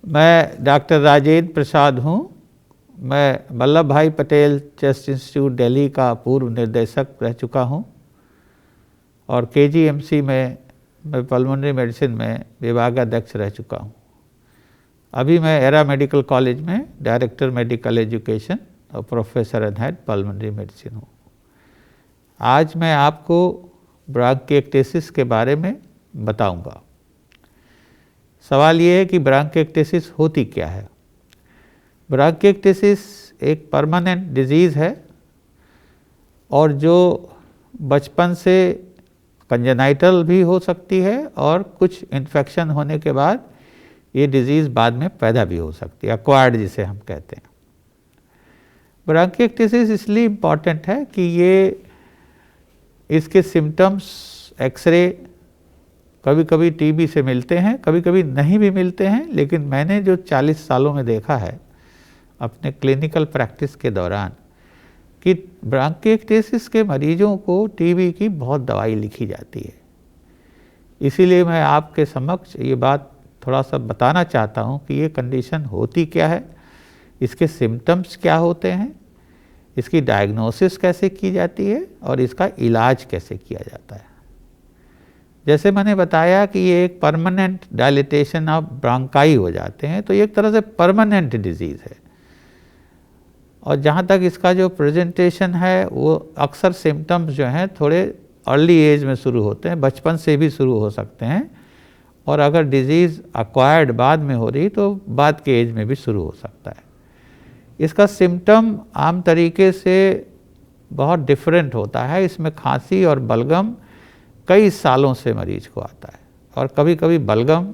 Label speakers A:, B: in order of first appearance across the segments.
A: मैं डॉक्टर राजेंद्र प्रसाद हूँ। मैं वल्लभ भाई पटेल चेस्ट इंस्टीट्यूट दिल्ली का पूर्व निर्देशक रह चुका हूँ और केजीएमसी में मैं पल्मोनरी मेडिसिन में विभागाध्यक्ष रह चुका हूँ। अभी मैं एरा मेडिकल कॉलेज में डायरेक्टर मेडिकल एजुकेशन और professor and head pulmonary medicine हूँ। आज मैं आपको ब्रांकिएक्टेसिस के बारे में बताऊंगा। सवाल ये है कि ब्रांकिएक्टेसिस होती क्या है। ब्रांकिएक्टेसिस एक परमानेंट डिजीज़ है और जो बचपन से कंजेनाइटल भी हो सकती है और कुछ इन्फेक्शन होने के बाद ये डिजीज़ बाद में पैदा भी हो सकती है, एक्वायर्ड जिसे हम कहते हैं। ब्रांकिएक्टेसिस इसलिए इम्पॉर्टेंट है कि ये इसके सिम्टम्स एक्सरे कभी कभी टीबी से मिलते हैं, कभी कभी नहीं भी मिलते हैं, लेकिन मैंने जो 40 सालों में देखा है अपने क्लिनिकल प्रैक्टिस के दौरान कि ब्रांकिएक्टेसिस के मरीजों को टीबी की बहुत दवाई लिखी जाती है। इसीलिए मैं आपके समक्ष ये बात थोड़ा सा बताना चाहता हूँ कि ये कंडीशन होती क्या है, इसके सिम्टम्स क्या होते हैं, इसकी डायग्नोसिस कैसे की जाती है और इसका इलाज कैसे किया जाता है। जैसे मैंने बताया कि ये एक परमानेंट डायलिटेशन ऑफ ब्रांकाई हो जाते हैं, तो ये एक तरह से परमानेंट डिजीज़ है। और जहाँ तक इसका जो प्रेजेंटेशन है वो अक्सर सिम्टम्स जो हैं थोड़े अर्ली एज में शुरू होते हैं, बचपन से भी शुरू हो सकते हैं, और अगर डिजीज़ एक्वायर्ड बाद में हो रही तो बाद के एज में भी शुरू हो सकता है। इसका सिम्टम आम तरीके से बहुत डिफरेंट होता है। इसमें खांसी और बलगम कई सालों से मरीज को आता है और कभी कभी बलगम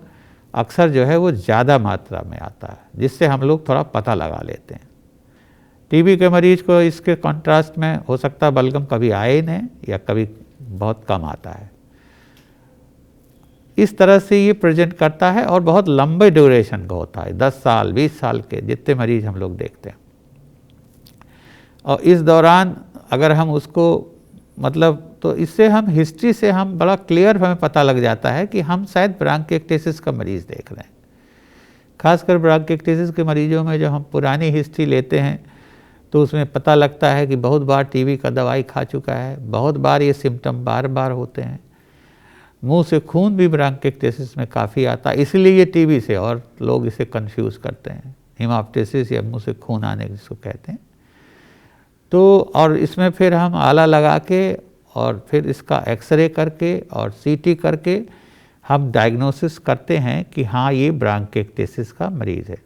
A: अक्सर जो है वो ज़्यादा मात्रा में आता है, जिससे हम लोग थोड़ा पता लगा लेते हैं। टीबी के मरीज को इसके कॉन्ट्रास्ट में हो सकता है बलगम कभी आए ही नहीं या कभी बहुत कम आता है। इस तरह से ये प्रेजेंट करता है और बहुत लंबे ड्यूरेशन का होता है, 10 साल 20 साल के जितने मरीज हम लोग देखते हैं। और इस दौरान अगर हम उसको तो इससे हम हिस्ट्री से हम बड़ा क्लियर हमें पता लग जाता है कि हम शायद ब्रांकिएक्टेसिस का मरीज देख रहे हैं। खासकर ब्रांकिएक्टेसिस के मरीजों में जो हम पुरानी हिस्ट्री लेते हैं तो उसमें पता लगता है कि बहुत बार टीबी का दवाई खा चुका है, बहुत बार ये सिम्टम बार बार होते हैं। मुंह से खून भी ब्रांकिएक्टेसिस में काफ़ी आता है, इसलिए ये टीबी से और लोग इसे कंफ्यूज करते हैं, हेमाप्टेसिस या मुंह से खून आने जिसको कहते हैं। तो और इसमें फिर हम आला लगा के और फिर इसका एक्सरे करके और सीटी करके हम डायग्नोसिस करते हैं कि हाँ ये ब्रांकिएक्टेसिस का मरीज़ है।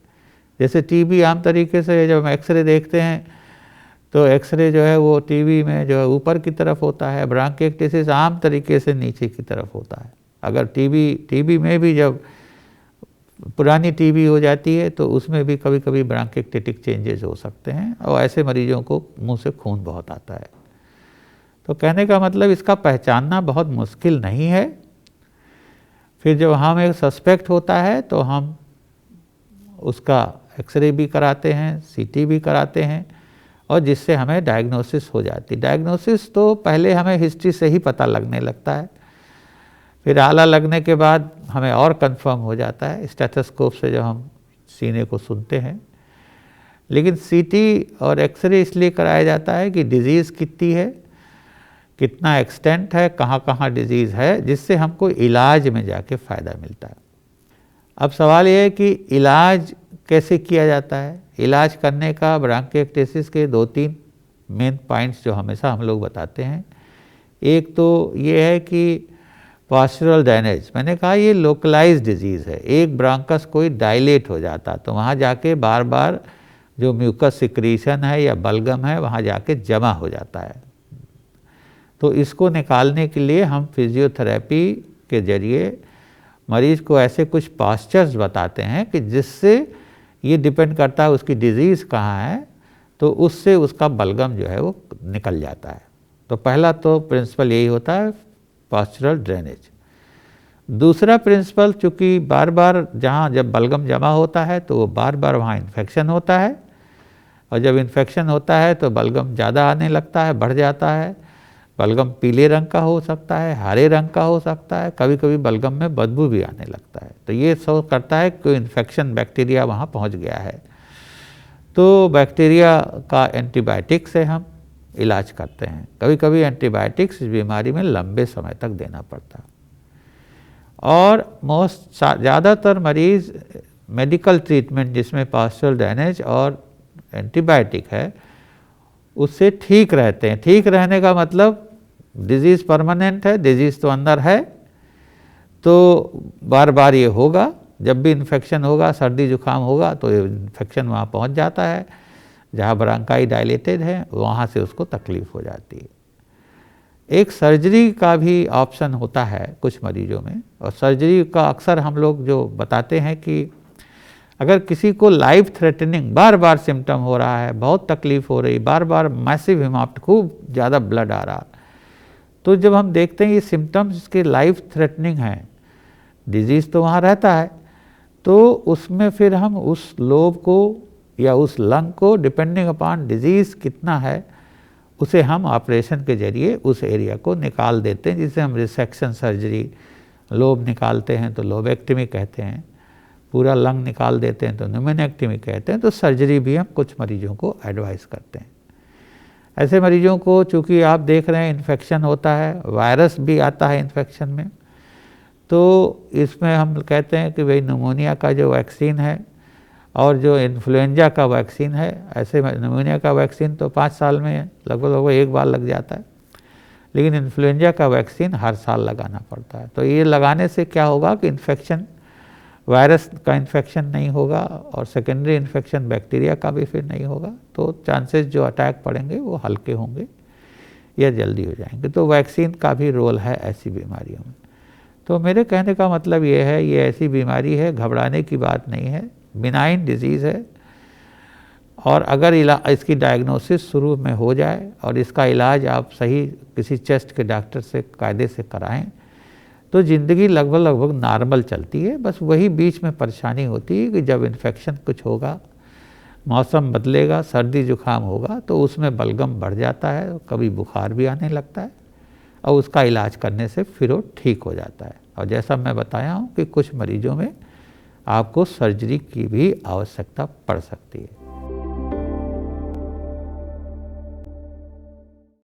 A: जैसे टीबी आम तरीके से जब हम एक्सरे देखते हैं तो एक्सरे जो है वो टीबी में जो है ऊपर की तरफ होता है, ब्रांकिएक्टेसिस आम तरीके से नीचे की तरफ होता है। अगर टीबी में भी जब पुरानी टीबी हो जाती है तो उसमें भी कभी कभी ब्रांकिएक्टेटिक चेंजेस हो सकते हैं और ऐसे मरीजों को मुंह से खून बहुत आता है। तो कहने का मतलब इसका पहचानना बहुत मुश्किल नहीं है। फिर जब हम एक सस्पेक्ट होता है तो हम उसका एक्सरे भी कराते हैं, सीटी भी कराते हैं और जिससे हमें डायग्नोसिस हो जाती है। डायग्नोसिस तो पहले हमें हिस्ट्री से ही पता लगने लगता है, फिर आला लगने के बाद हमें और कंफर्म हो जाता है स्टेथोस्कोप से जब हम सीने को सुनते हैं। लेकिन सीटी और एक्सरे इसलिए कराया जाता है कि डिजीज़ कितनी है, कितना एक्सटेंट है, कहाँ कहाँ डिजीज़ है, जिससे हमको इलाज में जाके फ़ायदा मिलता है। अब सवाल ये है कि इलाज कैसे किया जाता है। इलाज करने का ब्रांकिएक्टेसिस के 2-3 मेन पॉइंट्स जो हमेशा हम लोग बताते हैं। एक तो ये है कि पॉस्चरल ड्रेनेज, मैंने कहा ये लोकलाइज्ड डिजीज़ है। एक ब्रांकस कोई डायलेट हो जाता तो वहाँ जाके बार बार जो म्यूकस सिक्रीशन है या बलगम है वहाँ जाके जमा हो जाता है। तो इसको निकालने के लिए हम फिजियोथेरेपी के जरिए मरीज़ को ऐसे कुछ पॉस्चर्स बताते हैं कि जिससे ये डिपेंड करता है उसकी डिज़ीज़ कहाँ है, तो उससे उसका बलगम जो है वो निकल जाता है। तो पहला तो प्रिंसिपल यही होता है, पॉस्चरल ड्रेनेज। दूसरा प्रिंसिपल, चूँकि बार बार जहाँ जब बलगम जमा होता है तो वो बार बार वहाँ इन्फेक्शन होता है और जब इन्फेक्शन होता है तो बलगम ज़्यादा आने लगता है, बढ़ जाता है। बलगम पीले रंग का हो सकता है, हरे रंग का हो सकता है, कभी कभी बलगम में बदबू भी आने लगता है। तो ये शो करता है कि इन्फेक्शन बैक्टीरिया वहाँ पहुँच गया है। तो बैक्टीरिया का एंटीबायोटिक से हम इलाज करते हैं। कभी कभी एंटीबायोटिक्स इस बीमारी में लंबे समय तक देना पड़ता है। और ज़्यादातर मरीज़ मेडिकल ट्रीटमेंट जिसमें पास्चुरल ड्रेनेज और एंटीबायोटिक है उससे ठीक रहते हैं। ठीक रहने का मतलब डिजीज़ परमानेंट है, डिजीज़ तो अंदर है, तो बार बार ये होगा। जब भी इन्फेक्शन होगा, सर्दी जुकाम होगा तो ये इन्फेक्शन वहाँ पहुँच जाता है, जहाँ ब्रांकाई डायलेटेड है वहाँ से उसको तकलीफ़ हो जाती है। एक सर्जरी का भी ऑप्शन होता है कुछ मरीजों में, और सर्जरी का अक्सर हम लोग जो बताते हैं कि अगर किसी को लाइफ थ्रेटनिंग बार बार सिम्टम हो रहा है, बहुत तकलीफ़ हो रही, बार बार मैसिव हेमाप्ट, खूब ज़्यादा ब्लड आ रहा, तो जब हम देखते हैं ये सिम्टम्स इसके लाइफ थ्रेटनिंग हैं, डिजीज़ तो वहाँ रहता है, तो उसमें फिर हम उस लोब को या उस लंग को डिपेंडिंग अपॉन डिजीज़ कितना है उसे हम ऑपरेशन के जरिए उस एरिया को निकाल देते हैं, जिसे हम रिसेक्शन सर्जरी, लोब निकालते हैं तो लोबेक्टमी कहते हैं, पूरा लंग निकाल देते हैं तो न्यूमेनेक्टमी कहते हैं। तो सर्जरी भी हम कुछ मरीजों को एडवाइस करते हैं। ऐसे मरीजों को चूँकि आप देख रहे हैं इन्फेक्शन होता है, वायरस भी आता है इन्फेक्शन में, तो इसमें हम कहते हैं कि भाई निमोनिया का जो वैक्सीन है और जो इन्फ्लुएंजा का वैक्सीन है, ऐसे निमोनिया का वैक्सीन तो 5 साल में लगभग एक बार लग जाता है, लेकिन इन्फ्लुएंजा का वैक्सीन हर साल लगाना पड़ता है। तो ये लगाने से क्या होगा कि इन्फेक्शन, वायरस का इन्फेक्शन नहीं होगा और सेकेंडरी इन्फेक्शन बैक्टीरिया का भी फिर नहीं होगा, तो चांसेस जो अटैक पड़ेंगे वो हल्के होंगे या जल्दी हो जाएंगे। तो वैक्सीन का भी रोल है ऐसी बीमारियों में। तो मेरे कहने का मतलब ये है, ये ऐसी बीमारी है, घबराने की बात नहीं है, बिनाइन डिजीज़ है, और अगर इसकी डायग्नोसिस शुरू में हो जाए और इसका इलाज आप सही किसी चेस्ट के डॉक्टर से कायदे से कराएं तो ज़िंदगी लगभग नॉर्मल चलती है। बस वही बीच में परेशानी होती है कि जब इन्फेक्शन कुछ होगा, मौसम बदलेगा, सर्दी जुकाम होगा, तो उसमें बलगम बढ़ जाता है, कभी बुखार भी आने लगता है, और उसका इलाज करने से फिर वो ठीक हो जाता है। और जैसा मैं बताया हूँ कि कुछ मरीजों में आपको सर्जरी की भी आवश्यकता पड़ सकती है।